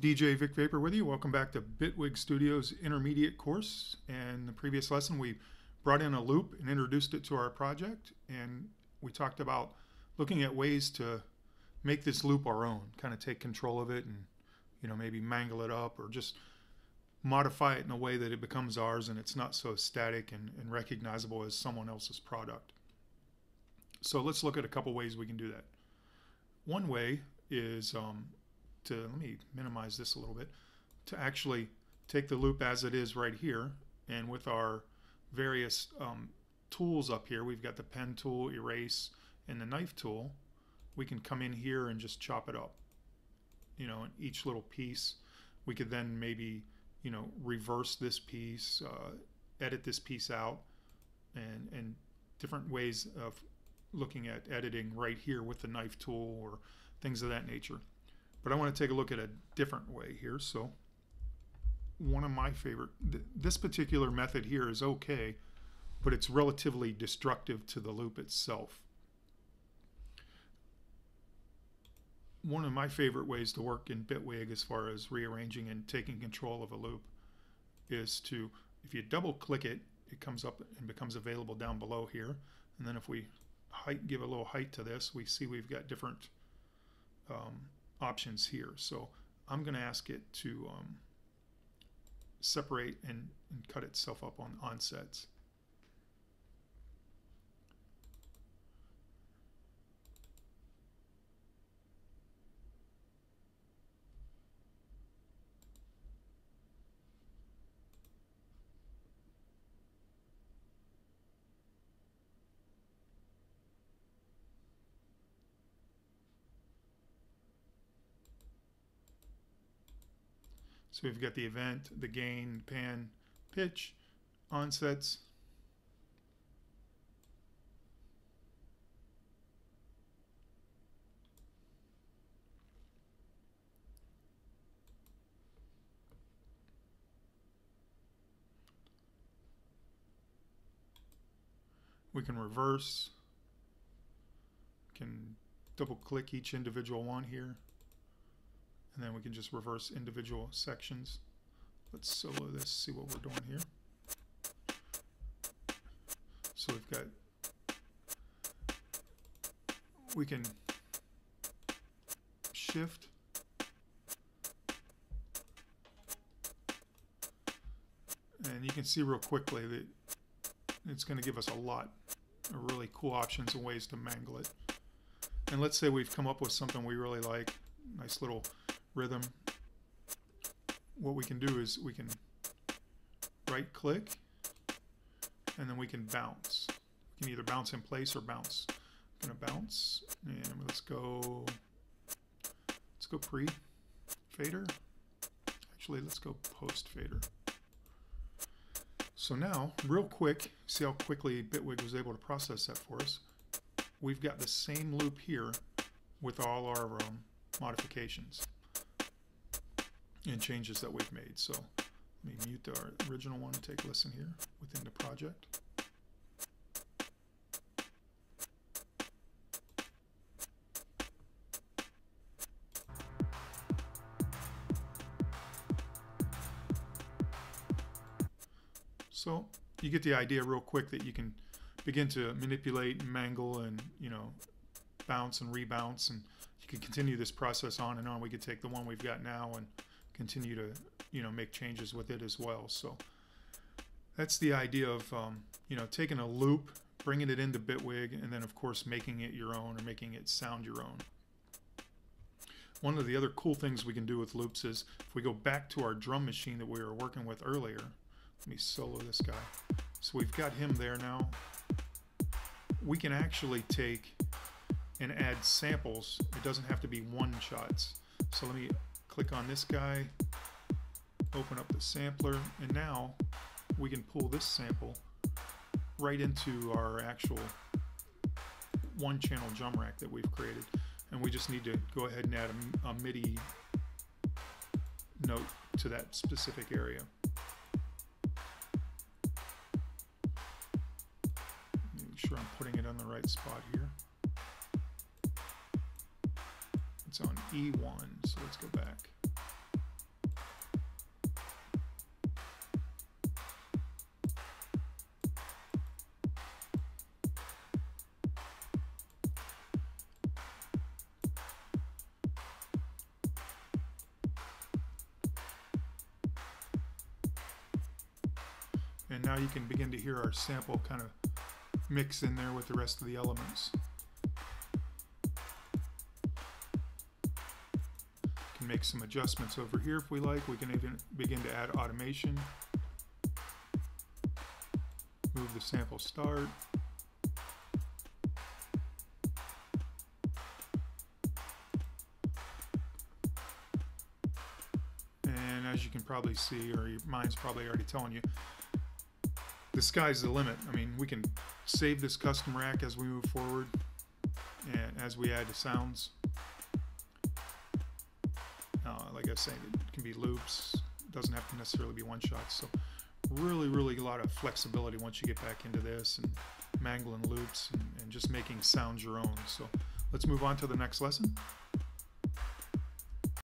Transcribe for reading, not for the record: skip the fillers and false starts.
DJ Vic Vapor with you. Welcome back to Bitwig Studio's Intermediate Course. And in the previous lesson, we brought in a loop and introduced it to our project. And we talked about looking at ways to make this loop our own, kind of take control of it and, maybe mangle it up or just modify it in a way that it becomes ours and it's not so static and recognizable as someone else's product. So let's look at a couple ways we can do that. One way is let me minimize this a little bit, to actually take the loop as it is right here, and with our various tools up here, we've got the pen tool, erase, and the knife tool. We can come in here and just chop it up, in each little piece. We could then maybe reverse this piece, edit this piece out, and different ways of looking at editing right here with the knife tool or things of that nature. But I want to take a look at a different way here. So one of my favorite, this particular method here is okay, but it's relatively destructive to the loop itself. One of my favorite ways to work in Bitwig as far as rearranging and taking control of a loop is to, if you double click it, it comes up and becomes available down below here. And then if we give a little height to this, we see we've got different options here. So I'm going to ask it to separate and cut itself up on onsets. So we've got the event, the gain, pan, pitch, onsets. We can reverse, can double click each individual one here. And then we can just reverse individual sections. Let's solo this, see what we're doing here. So we've got, we can shift, and you can see real quickly that it's going to give us a lot of really cool options and ways to mangle it. And let's say we've come up with something we really like, nice little rhythm. What we can do is we can right click and then we can bounce. We can either bounce in place or bounce. I'm gonna bounce and let's go pre-fader. Actually, let's go post-fader. So now, real quick, see how quickly Bitwig was able to process that for us. We've got the same loop here with all our modifications and changes that we've made. So let me mute our original one and take a listen here within the project. So you get the idea real quick that you can begin to manipulate and mangle and bounce and rebounce, and you can continue this process on and on. We could take the one we've got now and continue to make changes with it as well. So that's the idea of taking a loop, bringing it into Bitwig, and then of course making it your own or making it sound your own. One of the other cool things we can do with loops is if we go back to our drum machine that we were working with earlier. Let me solo this guy. So we've got him there now. We can actually take and add samples. It doesn't have to be one shots. So let me click on this guy, open up the sampler, and now we can pull this sample right into our actual one channel drum rack that we've created. And we just need to go ahead and add a MIDI note to that specific area. Make sure I'm putting it on the right spot here. It's on E1, so let's go back. and now you can begin to hear our sample kind of mix in there with the rest of the elements. Can make some adjustments over here if we like. We can even begin to add automation. Move the sample start. And as you can probably see, or your mind's probably already telling you, the sky's the limit. I mean, we can save this custom rack as we move forward and as we add the sounds. Like I was saying, it can be loops. It doesn't have to necessarily be one shots. So really a lot of flexibility once you get back into this and mangling loops and just making sounds your own. So let's move on to the next lesson.